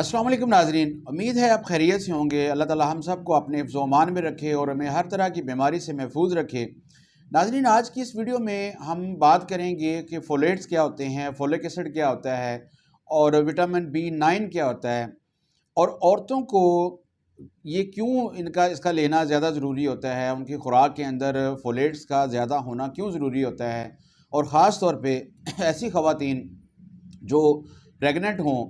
अस्सलाम वालेकुम नाज़रीन, उम्मीद है आप खैरियत से होंगे। अल्लाह ताला हम सब को अपने हिफ्ज़-ओ-अमान में रखे और हमें हर तरह की बीमारी से महफूज रखे। नाज़रीन, आज की इस वीडियो में हम बात करेंगे कि फोलेट्स क्या होते हैं, फोलिक एसिड क्या होता है और विटामिन B9 क्या होता है और औरतों को ये क्यों इसका लेना ज़्यादा ज़रूरी होता है, उनकी खुराक के अंदर फोलेट्स का ज़्यादा होना क्यों ज़रूरी होता है और ख़ास तौर पे ऐसी ख़वातीन जो प्रेग्नेंट हों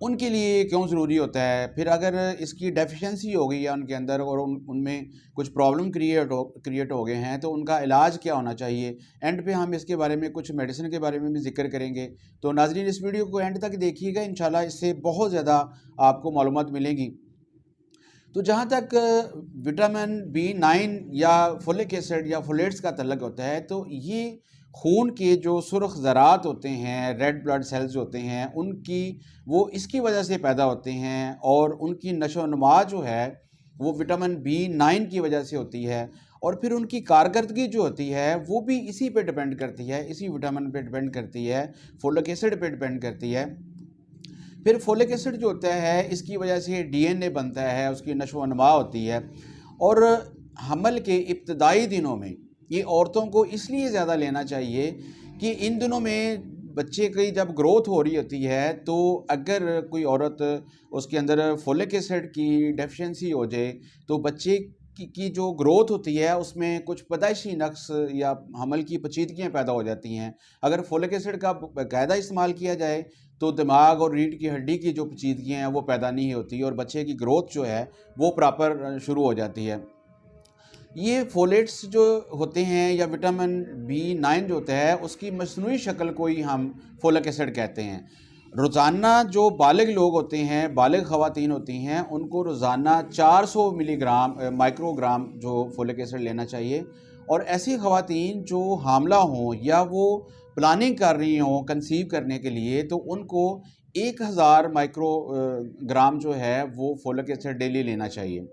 उनके लिए क्यों ज़रूरी होता है। फिर अगर इसकी डेफिशिएंसी हो गई है उनके अंदर और उनमें कुछ प्रॉब्लम क्रिएट हो गए हैं तो उनका इलाज क्या होना चाहिए। एंड पे हम इसके बारे में कुछ मेडिसिन के बारे में भी जिक्र करेंगे। तो नाज़रीन, इस वीडियो को एंड तक देखिएगा, इंशाल्लाह इससे बहुत ज़्यादा आपको मालूमात मिलेंगी। तो जहाँ तक विटामिन B9 या फोलिक एसिड या फोलेट्स का तल्लक होता है, तो ये खून के जो सुर्ख ज़रात होते हैं, रेड ब्लड सेल्स होते हैं, वो इसकी वजह से पैदा होते हैं और उनकी नशो-नुमा जो है वो विटामिन B9 की वजह से होती है। और फिर उनकी कारकर्दगी जो होती है वो भी इसी पे डिपेंड करती है, इसी विटामिन पे डिपेंड करती है, फोलिक एसिड पे डिपेंड करती है। फिर फोलिक एसिड जो होता है इसकी वजह से DNA बनता है, उसकी नशो-नुमा होती है। और हमल के इब्तदाई दिनों में ये औरतों को इसलिए ज़्यादा लेना चाहिए कि इन दिनों में बच्चे की जब ग्रोथ हो रही होती है, तो अगर कोई औरत उसके अंदर फोलिक एसिड की डेफिशिएंसी हो जाए तो बच्चे की जो ग्रोथ होती है उसमें कुछ पैदाइशी नक्स या हमल की पेचीदगियाँ पैदा हो जाती हैं। अगर फोलिक एसिड का बाकायदा इस्तेमाल किया जाए तो दिमाग और रीढ़ की हड्डी की जो पेचीदगियाँ हैं वो पैदा नहीं होती और बच्चे की ग्रोथ जो है वो प्रॉपर शुरू हो जाती है। ये फोलेट्स जो होते हैं या विटामिन B9 जो होता है उसकी मसनूई शक्ल को ही हम फोलिक एसिड कहते हैं। रोज़ाना जो बालिग लोग होते हैं, बालिग ख़वातीन होती हैं, उनको रोज़ाना 400 मिलीग्राम माइक्रोग्राम जो फोलिक एसिड लेना चाहिए। और ऐसी ख़वातीन जो हामला हों या वो प्लानिंग कर रही हों कंसीव करने के लिए, तो उनको 1000 ग्राम जो है वो फोलिक एसिड डेली लेना चाहिए।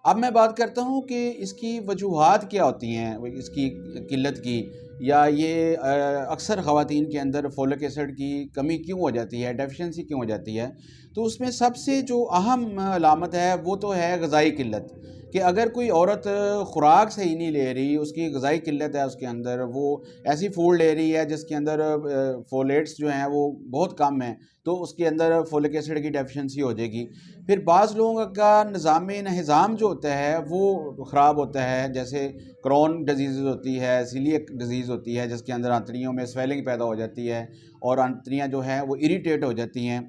अब मैं बात करता हूँ कि इसकी वजूहात क्या होती हैं इसकी किल्लत की, या ये अक्सर ख़वातीन के अंदर फोलिक एसिड की कमी क्यों हो जाती है, डेफिशिएंसी क्यों हो जाती है। तो उसमें सबसे जो अहम अलामत है वो तो है ग़िज़ाई किल्लत, कि अगर कोई औरत खुराक सही नहीं ले रही, उसकी ग़िज़ाई किल्लत है उसके अंदर, वो ऐसी फूड ले रही है जिसके अंदर फोलेट्स जो हैं वो बहुत कम हैं, तो उसके अंदर फोलिक एसिड की डेफिशिएंसी हो जाएगी। फिर बाज़ लोगों का निज़ाम जो होता है वो ख़राब होता है, जैसे क्रोन डिजीज़ होती है, सीलिएक डिजीज़ होती है जिसके अंदर आंतड़ियों में स्वेलिंग पैदा हो जाती है और आंतड़ियाँ जो हैं वो इरिटेट हो जाती हैं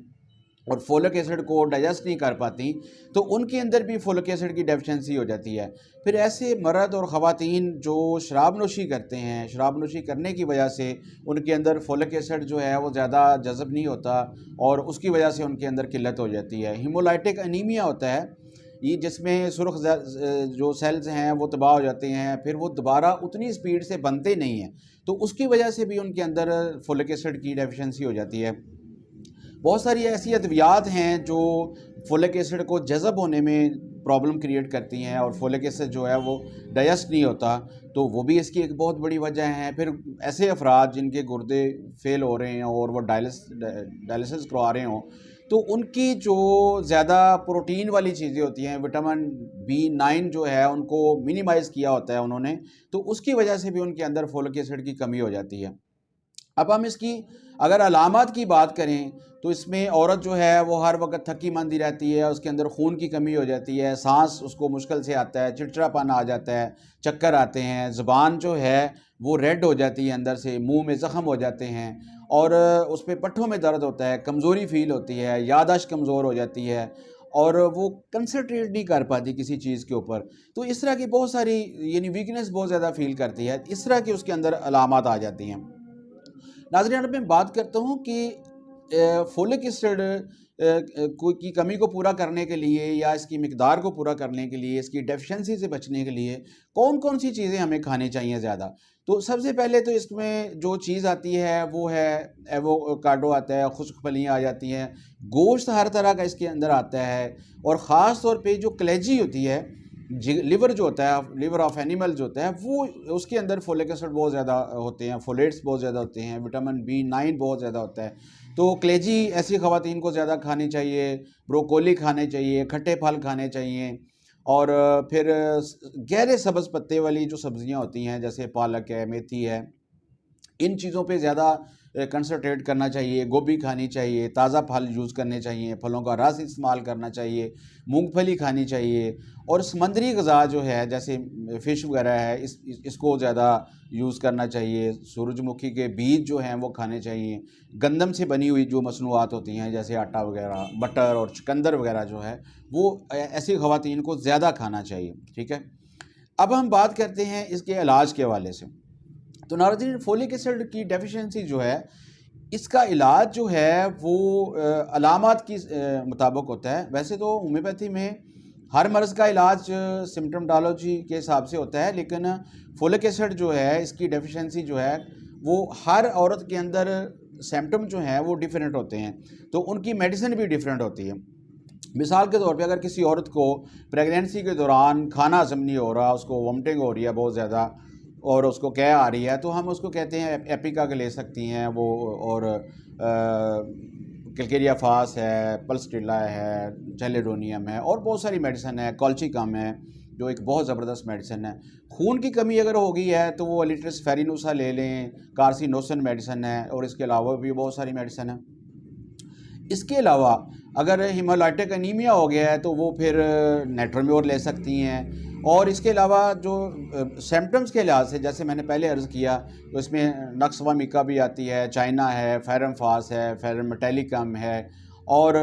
और फोलिक एसिड को डाइजेस्ट नहीं कर पाती, तो उनके अंदर भी फोलिक एसिड की डेफिशिएंसी हो जाती है। फिर ऐसे मर्द और ख़वातीन जो शराब नोशी करते हैं, शराब नोशी करने की वजह से उनके अंदर फोलिक एसिड जो है वो ज़्यादा जज़ब नहीं होता और उसकी वजह से उनके अंदर किल्लत हो जाती है। हीमोलाइटिक एनीमिया होता है ये, जिसमें सुर्ख जो सेल्स हैं वो तबाह हो जाते हैं, फिर वो दोबारा उतनी स्पीड से बनते नहीं हैं, तो उसकी वजह से भी उनके अंदर फोलिक एसिड की डेफिशिएंसी हो जाती है। बहुत सारी ऐसी अद्वियात हैं जो फोलिक एसिड को जज़ब होने में प्रॉब्लम क्रिएट करती हैं और फोलिक एसिड जो है वो डाइजेस्ट नहीं होता, तो वो भी इसकी एक बहुत बड़ी वजह है। फिर ऐसे अफराद जिनके गुर्दे फेल हो रहे हैं और वो डायलिसिस करवा रहे हों, तो उनकी जो ज़्यादा प्रोटीन वाली चीज़ें होती हैं, विटामिन B9 जो है उनको मिनिमाइज़ किया होता है उन्होंने, तो उसकी वजह से भी उनके अंदर फोलिक एसिड की कमी हो जाती है। अब हम इसकी अगर अलामात की बात करें तो इसमें औरत जो है वो हर वक्त थकी मांदी रहती है, उसके अंदर खून की कमी हो जाती है, सांस उसको मुश्किल से आता है, चिड़चिड़ापन आ जाता है, चक्कर आते हैं, ज़ुबान जो है वो रेड हो जाती है अंदर से, मुंह में ज़ख़म हो जाते हैं और उस पर पट्ठों में दर्द होता है, कमज़ोरी फ़ील होती है, याददाश्त कमज़ोर हो जाती है और वो कंसंट्रेट नहीं कर पाती किसी चीज़ के ऊपर। तो इस तरह की बहुत सारी यानी वीकनेस बहुत ज़्यादा फ़ील करती है, इस तरह की उसके अंदर अलामात आ जाती हैं। नाज़रीन, अब मैं बात करता हूँ कि फोलिक एसिड की कमी को पूरा करने के लिए या इसकी मिकदार को पूरा करने के लिए, इसकी डेफिशिएंसी से बचने के लिए कौन कौन सी चीज़ें हमें खानी चाहिए ज़्यादा। तो सबसे पहले तो इसमें जो चीज़ आती है वो है एवोकाडो आता है, खुश्क फलियाँ आ जाती हैं, गोश्त हर तरह का इसके अंदर आता है और ख़ास तौर पे जो कलेजी होती है, लिवर जो होता है, लिवर ऑफ एनिमल जो होता है, वो उसके अंदर फोलिक एसिड बहुत ज़्यादा होते हैं, फोलेट्स बहुत ज़्यादा होते हैं, विटामिन B9 बहुत ज़्यादा होता है। तो कलेजी ऐसी ख़वातीन को ज़्यादा खानी चाहिए, ब्रोकोली खाने चाहिए, खट्टे फल खाने चाहिए, और फिर गहरे सब्ज़ पत्ते वाली जो सब्ज़ियाँ होती हैं जैसे पालक है, मेथी है, इन चीज़ों पे ज़्यादा कंसंट्रेट करना चाहिए। गोभी खानी चाहिए, ताज़ा फल यूज़ करने चाहिए, फलों का रस इस्तेमाल करना चाहिए, मूंगफली खानी चाहिए, और समुद्री ग़िज़ा जो है जैसे फ़िश वगैरह है इसको ज़्यादा यूज़ करना चाहिए। सूरजमुखी के बीज जो हैं वो खाने चाहिए। गंदम से बनी हुई जो मसनूआत होती हैं जैसे आटा वगैरह, बटर और चुकंदर वगैरह जो है वो ऐसी ख़वातीन को ज़्यादा खाना चाहिए। ठीक है, अब हम बात करते हैं इसके इलाज के हवाले से। तो नाज़रीन, फोलिक एसिड की डेफिशिएंसी जो है इसका इलाज जो है वो अलामात की मुताबिक होता है। वैसे तो होम्योपैथी में हर मर्ज़ का इलाज सिम्टमटोलॉजी के हिसाब से होता है, लेकिन फोलिक एसिड जो है इसकी डेफिशिएंसी जो है वो हर औरत के अंदर सिम्टम जो हैं वो डिफरेंट होते हैं, तो उनकी मेडिसिन भी डिफरेंट होती है। मिसाल के तौर पे अगर किसी औरत को प्रेगनेंसी के दौरान खाना हज़म नहीं हो रहा, उसको वोमिटिंग हो रही है बहुत ज़्यादा और उसको क्या आ रही है, तो हम उसको कहते हैं एपिका के ले सकती हैं वो, और कैलकेरिया फास है, पल्सटिला है, चैलेडोनियम है, और बहुत सारी मेडिसिन है। कॉल्चिकम है जो एक बहुत ज़बरदस्त मेडिसिन है। खून की कमी अगर हो गई है तो वो अलिट्रस फेरिनोसा ले लें, कार्सिनोसन मेडिसिन है, और इसके अलावा भी बहुत सारी मेडिसिन है। इसके अलावा अगर हीमोलाइटिक एनीमिया हो गया है तो वो फिर नेट्रोम्योर ले सकती हैं। और इसके अलावा जो सिम्टम्स के लिहाज से जैसे मैंने पहले अर्ज़ किया, तो इसमें नक्सवामिका भी आती है, चाइना है, फेरम फास है, फेरम मेटेलिकम है, और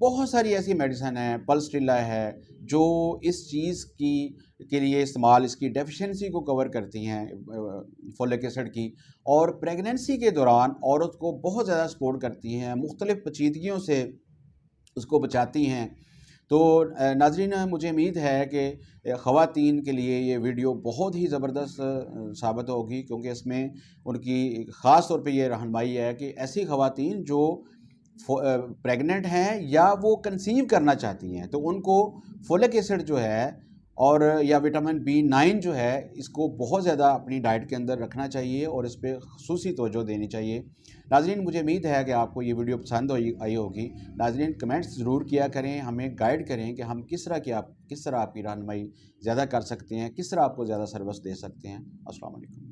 बहुत सारी ऐसी मेडिसिन है, पल्सटिला है, जो इस चीज़ की के लिए इस्तेमाल, इसकी डेफिशिएंसी को कवर करती हैं फोलिक एसिड की, और प्रेगनेंसी के दौरान औरत को बहुत ज़्यादा सपोर्ट करती हैं, मुख्तलिफ़ पेचीदगियों से उसको बचाती हैं। तो नाज़रीन, मुझे उम्मीद है कि ख़वातीन के लिए ये वीडियो बहुत ही ज़बरदस्त साबित होगी, क्योंकि इसमें उनकी ख़ास तौर पे ये रहनुमाई है कि ऐसी ख़वातीन जो प्रेग्नेंट हैं या वो कंसीव करना चाहती हैं, तो उनको फोलिक एसिड जो है और या विटामिन B9 जो है इसको बहुत ज़्यादा अपनी डाइट के अंदर रखना चाहिए और इस पे ख़ुसूसी तवज्जो देनी चाहिए। नाज़रीन, मुझे उम्मीद है कि आपको ये वीडियो पसंद आई होगी। नाज़रीन, कमेंट्स ज़रूर किया करें, हमें गाइड करें कि हम किस तरह आपकी रहनुमाई ज़्यादा कर सकते हैं, किस तरह आपको ज़्यादा सर्विस दे सकते हैं। अस्सलाम वालेकुम।